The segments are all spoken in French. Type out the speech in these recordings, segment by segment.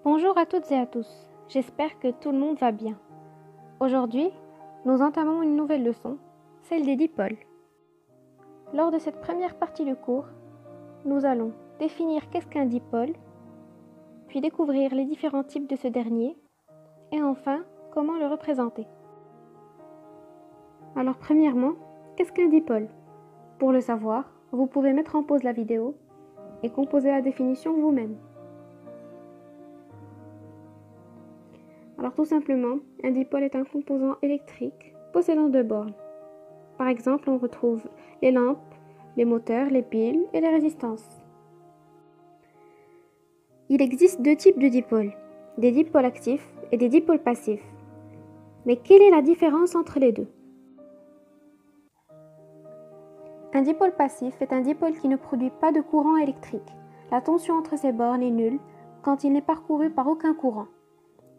Bonjour à toutes et à tous, j'espère que tout le monde va bien. Aujourd'hui, nous entamons une nouvelle leçon, celle des dipôles. Lors de cette première partie du cours, nous allons définir qu'est-ce qu'un dipôle, puis découvrir les différents types de ce dernier, et enfin, comment le représenter. Alors premièrement, qu'est-ce qu'un dipôle? Pour le savoir, vous pouvez mettre en pause la vidéo et composer la définition vous-même. Alors tout simplement, un dipôle est un composant électrique possédant deux bornes. Par exemple, on retrouve les lampes, les moteurs, les piles et les résistances. Il existe deux types de dipôles, des dipôles actifs et des dipôles passifs. Mais quelle est la différence entre les deux? Un dipôle passif est un dipôle qui ne produit pas de courant électrique. La tension entre ces bornes est nulle quand il n'est parcouru par aucun courant.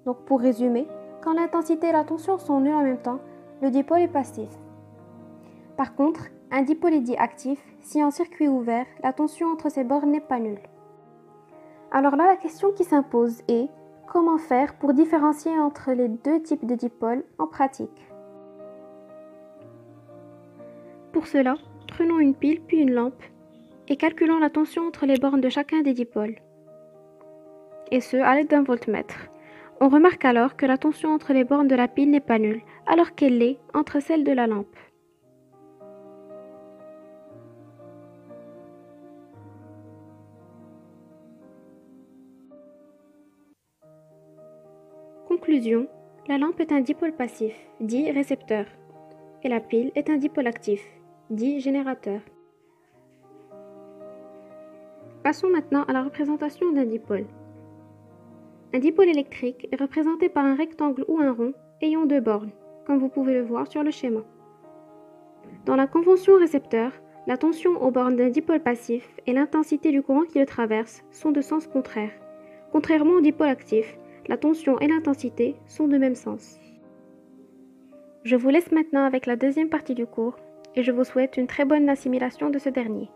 Donc pour résumer, quand l'intensité et la tension sont nulles en même temps, le dipôle est passif. Par contre, un dipôle est dit actif si en circuit ouvert, la tension entre ces bornes n'est pas nulle. Alors là, la question qui s'impose est comment faire pour différencier entre les deux types de dipôles en pratique? Pour cela, prenons une pile puis une lampe et calculons la tension entre les bornes de chacun des dipôles. Et ce, à l'aide d'un voltmètre. On remarque alors que la tension entre les bornes de la pile n'est pas nulle, alors qu'elle l'est entre celles de la lampe. Conclusion, la lampe est un dipôle passif, dit récepteur, et la pile est un dipôle actif, dit générateur. Passons maintenant à la représentation d'un dipôle. Un dipôle électrique est représenté par un rectangle ou un rond ayant deux bornes, comme vous pouvez le voir sur le schéma. Dans la convention récepteur, la tension aux bornes d'un dipôle passif et l'intensité du courant qui le traverse sont de sens contraire. Contrairement au dipôle actif, la tension et l'intensité sont de même sens. Je vous laisse maintenant avec la deuxième partie du cours et je vous souhaite une très bonne assimilation de ce dernier.